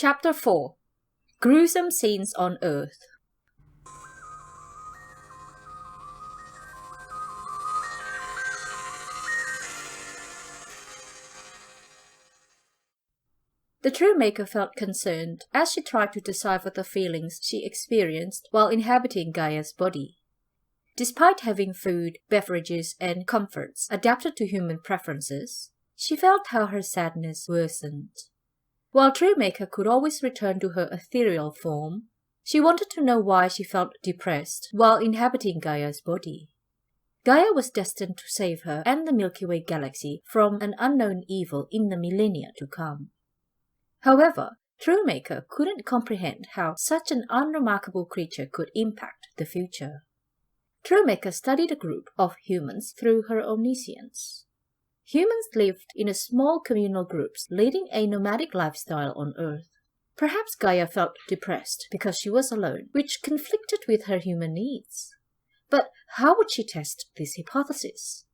Chapter 4 Gruesome Scenes on Earth. The Truemaker felt concerned as she tried to decipher the feelings she experienced while inhabiting Gaia's body. Despite having food, beverages, and comforts adapted to human preferences, she felt how her sadness worsened. While Truemaker could always return to her ethereal form, she wanted to know why she felt depressed while inhabiting Gaia's body. Gaia was destined to save her and the Milky Way galaxy from an unknown evil in the millennia to come. However, Truemaker couldn't comprehend how such an unremarkable creature could impact the future. Truemaker studied a group of humans through her omniscience. Humans lived in small communal groups, leading a nomadic lifestyle on Earth. Perhaps Gaia felt depressed because she was alone, which conflicted with her human needs. But how would she test this hypothesis?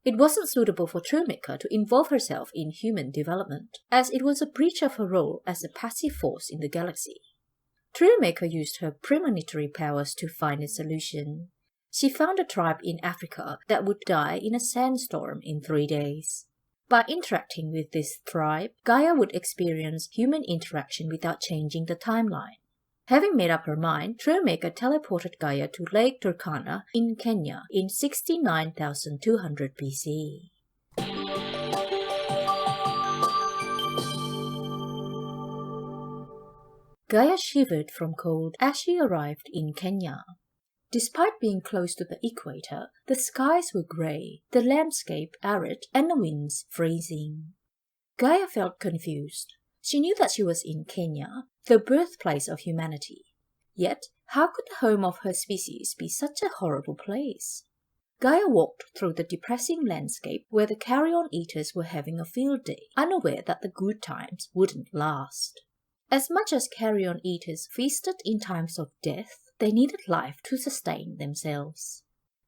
It wasn't suitable for Truemaker to involve herself in human development, as it was a breach of her role as a passive force in the galaxy. Truemaker used her premonitory powers to find a solution. She found a tribe in Africa that would die in a sandstorm in 3 days. By interacting with this tribe, Gaia would experience human interaction without changing the timeline. Having made up her mind, Truemaker teleported Gaia to Lake Turkana in Kenya in 69,200 BC. Gaia shivered from cold as she arrived in Kenya. Despite being close to the equator, the skies were grey, the landscape arid, and the winds freezing. Gaia felt confused. She knew that she was in Kenya, the birthplace of humanity. Yet, how could the home of her species be such a horrible place? Gaia walked through the depressing landscape where the carrion-eaters were having a field day, unaware that the good times wouldn't last. As much as carrion-eaters feasted in times of death, they needed life to sustain themselves.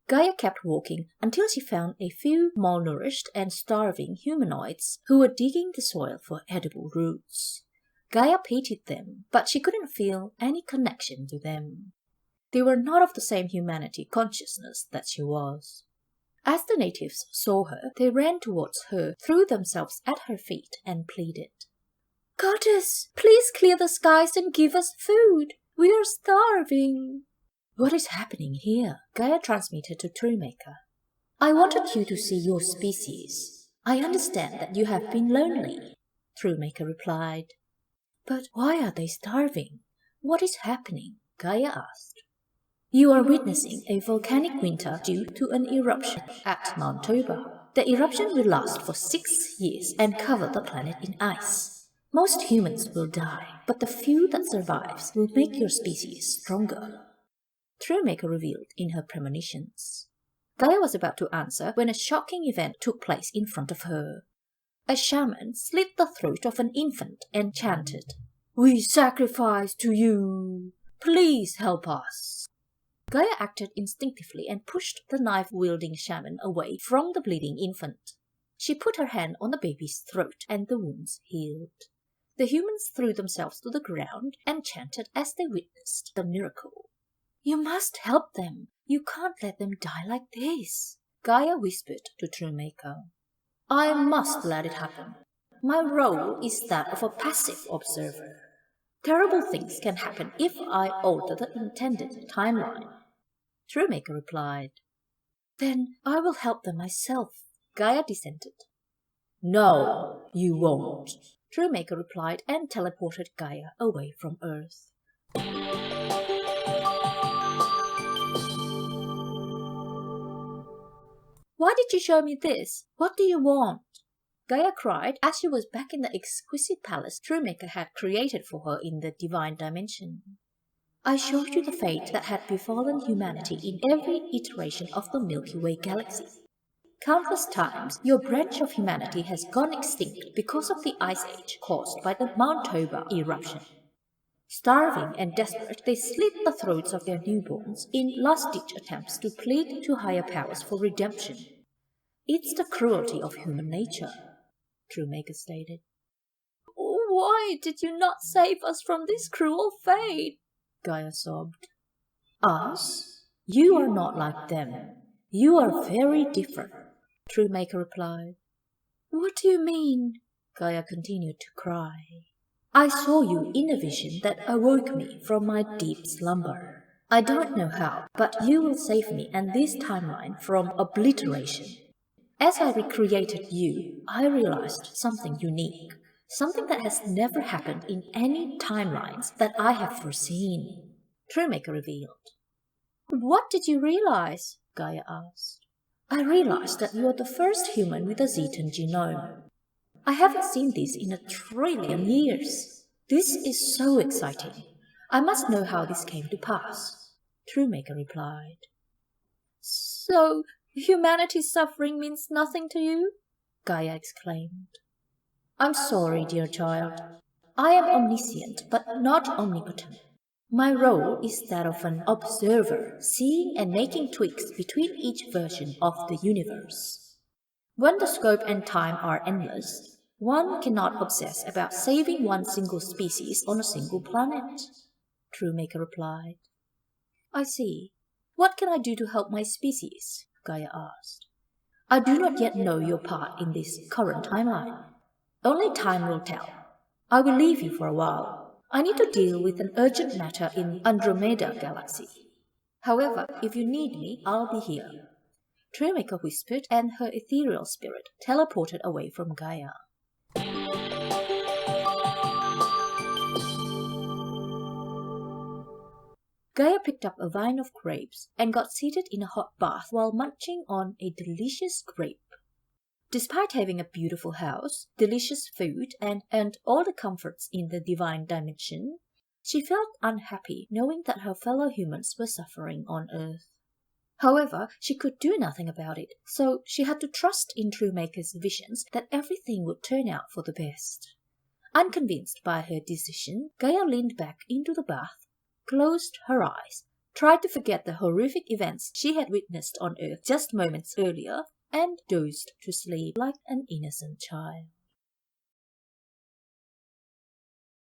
Gaia kept walking until she found a few malnourished and starving humanoids who were digging the soil for edible roots. Gaia pitied them, but she couldn't feel any connection to them. They were not of the same humanity consciousness that she was. As the natives saw her, they ran towards her, threw themselves at her feet, and pleaded, "Goddess, please clear the skies and give us food. We are starving." "What is happening here?" Gaia transmitted to Truemaker. "I wanted you to see your species. I understand that you have been lonely," Truemaker replied. "But why are they starving? What is happening?" Gaia asked. "You are witnessing a volcanic winter due to an eruption at Mount Toba. The eruption will last for 6 years and cover the planet in ice. Most humans will die, but the few that survives will make your species stronger," Truemaker revealed in her premonitions. Gaia was about to answer when a shocking event took place in front of her. A shaman slit the throat of an infant and chanted, "We sacrifice to you. Please help us." Gaia acted instinctively and pushed the knife-wielding shaman away from the bleeding infant. She put her hand on the baby's throat and the wounds healed. The humans threw themselves to the ground and chanted as they witnessed the miracle. "You must help them. You can't let them die like this," Gaia whispered to Truemaker. "I must let it happen. My role is that of a passive observer. Terrible things can happen if I alter the intended timeline," Truemaker replied. "Then I will help them myself," Gaia dissented. "No, you won't," Truemaker replied and teleported Gaia away from Earth. "Why did you show me this? What do you want?" Gaia cried as she was back in the exquisite palace Truemaker had created for her in the divine dimension. "I showed you the fate that had befallen humanity in every iteration of the Milky Way galaxy. Countless times, your branch of humanity has gone extinct because of the ice age caused by the Mount Toba eruption. Starving and desperate, they slit the throats of their newborns in last-ditch attempts to plead to higher powers for redemption. It's the cruelty of human nature," Truemaker stated. Why did you not save us from this cruel fate? Gaia sobbed. Us? You are not like them. You are very different, Truemaker replied. What do you mean? Gaia continued to cry. I saw you in a vision that awoke me from my deep slumber. I don't know how, but you will save me and this timeline from obliteration. As I recreated you, I realized something unique, something that has never happened in any timelines that I have foreseen, Truemaker revealed. What did you realize? Gaia asked. I realized that you are the first human with a Zetan genome. I haven't seen this in 1 trillion years. This is so exciting. I must know how this came to pass, Truemaker replied. So, humanity's suffering means nothing to you? Gaia exclaimed. I'm sorry, dear child. I am omniscient, but not omnipotent. My role is that of an observer, seeing and making tweaks between each version of the universe. When the scope and time are endless, one cannot obsess about saving one single species on a single planet, Truemaker replied. I see. What can I do to help my species? Gaia asked. I do not yet know your part in this current timeline. Only time will tell. I will leave you for a while. I need to deal with an urgent matter in Andromeda Galaxy. However, if you need me, I'll be here. Truemaker whispered, and her ethereal spirit teleported away from Gaia. Gaia picked up a vine of grapes and got seated in a hot bath while munching on a delicious grape. Despite having a beautiful house, delicious food, and all the comforts in the divine dimension, she felt unhappy knowing that her fellow humans were suffering on Earth. However, she could do nothing about it, so she had to trust in Truemaker's visions that everything would turn out for the best. Unconvinced by her decision, Gaia leaned back into the bath, closed her eyes, tried to forget the horrific events she had witnessed on Earth just moments earlier, and dozed to sleep like an innocent child.